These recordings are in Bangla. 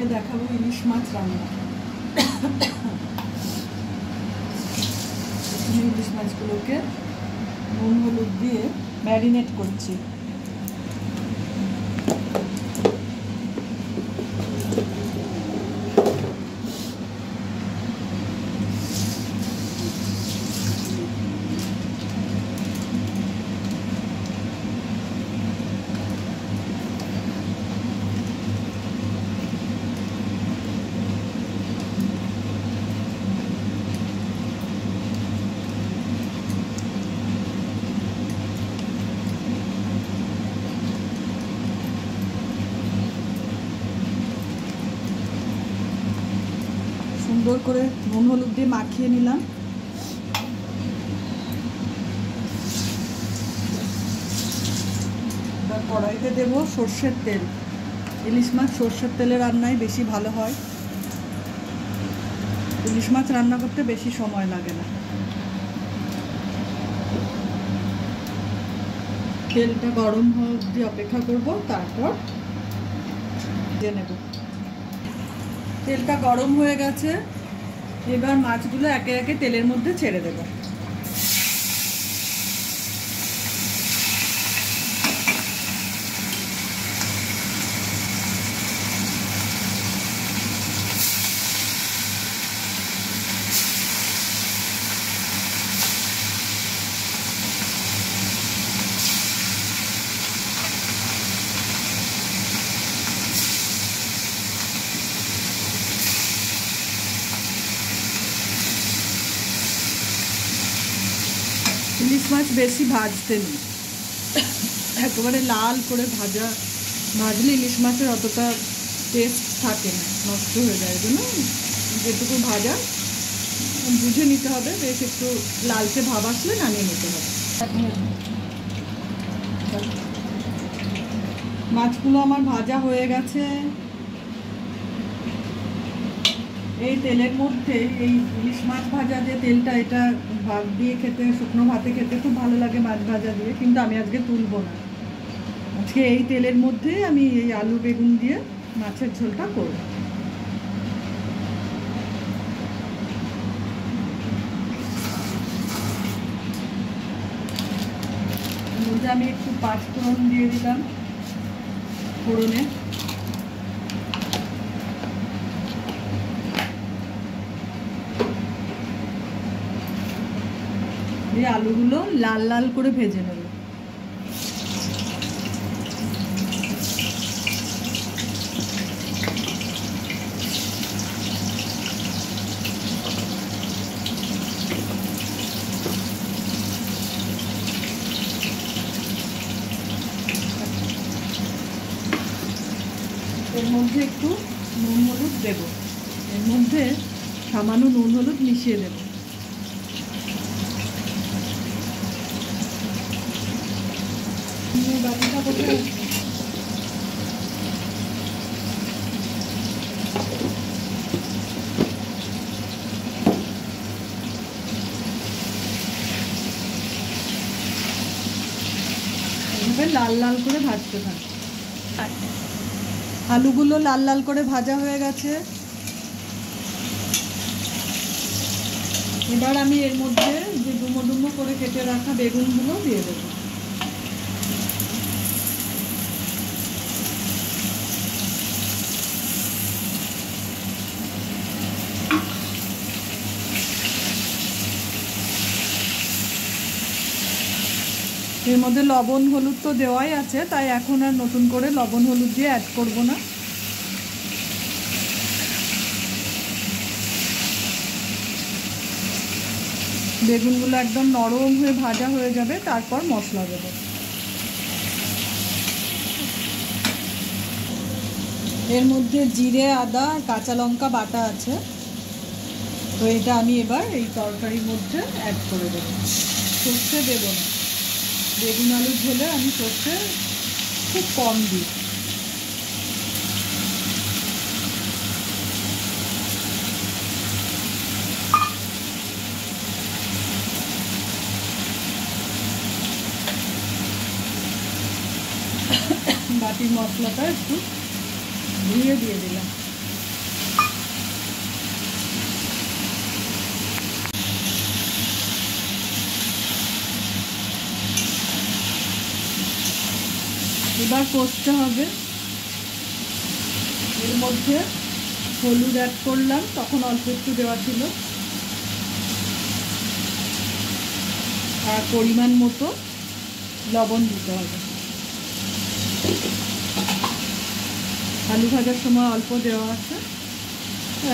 আজকে দেখাবো ইলিশ মাছ রান্না। ইলিশ মাছগুলোকে নুন হলুদ দিয়ে ম্যারিনেট করছি। সুন্দর করে নুন হলুদ দিয়ে মাখিয়ে নিলাম। এবার কড়াইতে দেব সর্ষের তেল। ইলিশ মাছ সর্ষের তেলে রান্নায় বেশি ভালো হয়। ইলিশ মাছ রান্না করতে বেশি সময় লাগে না। তেলটা গরম হওয়া অবধি অপেক্ষা করব, তারপর দিয়ে নেব। তেলটা গরম হয়ে গেছে, এবার মাছগুলো একে একে তেলের মধ্যে ছেড়ে দেব। ইলিশ মাছ বেশি ভাজতে নেই, একেবারে লাল করে ভাজলে ইলিশ মাছের অতটা টেস্ট থাকে না, নষ্ট হয়ে যায়। জন্য যেটুকু ভাজা বুঝে নিতে হবে, বেশ একটু লালচে ভাব আসলে নামিয়ে নিতে হবে। মাছগুলো আমার ভাজা হয়ে গেছে। এই তেলের মধ্যে এই ইলিশ মাছ ভাজা যে তেলটা, এটা ভাত দিয়ে খেতে, শুকনো ভাতে খেতে খুব ভালো লাগে মাছ ভাজা দিয়ে, কিন্তু আমি আজকে তুলবো না। আজকে এই তেলের মধ্যে আমি এই আলু বেগুন দিয়ে মাছের ঝোলটা করব। এর মধ্যে আমি একটু পাঁচফোড়ন দিয়ে দিলাম। ফোড়নে এই আলুগুলো লাল লাল করে ভেজে নেব। এর মধ্যে একটু নুন হলুদ দেব, এর মধ্যে সামান্য নুন হলুদ মিশিয়ে দেব। বাটিটা কোথায়? এভাবে লাল লাল করে ভাজতে থাকবে। আলুগুলো লাল লাল করে ভাজা হয়ে গেছে। এবার আমি এর মধ্যে যে ডুমো ডুমো করে কেটে রাখা বেগুনগুলো দিয়ে দেবো। এর মধ্যে লবণ হলুদ তো দেওয়াই আছে, তাই এখন আর নতুন করে লবণ হলুদ দিয়ে অ্যাড করব না। বেগুনগুলো একদম নরম হয়ে ভাজা হয়ে যাবে, তারপর মশলা দেব। এর মধ্যে জিরে, আদা আর কাঁচা লঙ্কা বাটা আছে, তো এটা আমি এবার এই তরকারির মধ্যে অ্যাড করে দেব। সর্ষে দেব না, বেগুন আলুর ঝোলে আমি সর্ষে খুব কম দিই। বাটির মশলাটা একটু ধুয়ে দিয়ে দিলাম। এবার কষতে হবে। এর মধ্যে হলুদ অ্যাড করলাম, তখন অল্প একটু দেওয়া ছিল, আর পরিমাণ মতো লবণ দিতে হবে। আলু ভাজার সময় অল্প দেওয়া আছে,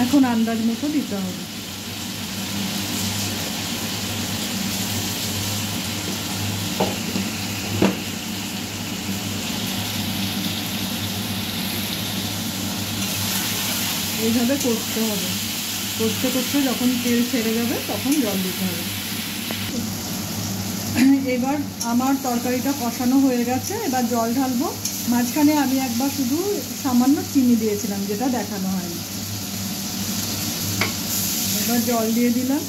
এখন আন্দাজ মতো দিতে হবে। এইভাবে কষতে হবে, কষতে কষতে যখন তেল ছেড়ে যাবে তখন জল দিতে হবে। এবার আমার তরকারিটা কষানো হয়ে গেছে, এবার জল ঢালবো। মাঝখানে আমি একবার শুধু সামান্য চিনি দিয়েছিলাম, যেটা দেখানো হয়নি। এবার জল দিয়ে দিলাম।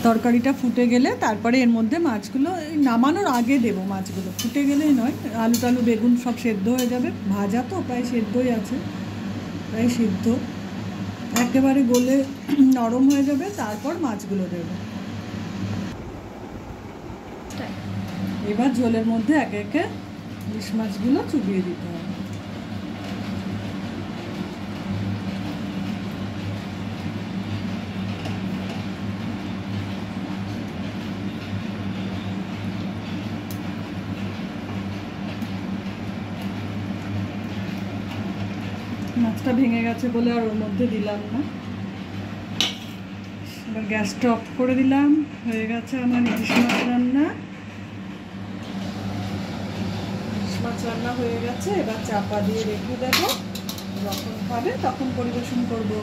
তরকারিটা ফুটে গেলে তারপরে এর মধ্যে মাছগুলো, নামানোর আগে দেবো মাছগুলো, ফুটে গেলেই নয়। আলু টালু বেগুন সব সেদ্ধ হয়ে যাবে, ভাজা তো প্রায় সেদ্ধই আছে, প্রায় সিদ্ধ, একেবারে গলে নরম হয়ে যাবে, তারপর মাছগুলো দেব। এবার ঝোলের মধ্যে একে একে ইলিশ মাছগুলো চুবিয়ে দিতে হবে। মাছটা ভেঙে গেছে বলে আর ওর মধ্যে দিলাম না। এবার গ্যাসটা অফ করে দিলাম। হয়ে গেছে আমার ইলিশ মাছ রান্না। ইলিশ মাছ রান্না হয়ে গেছে, এবার চাপা দিয়ে রেখে দেবো। যখন খাবে তখন পরিবেশন করবো।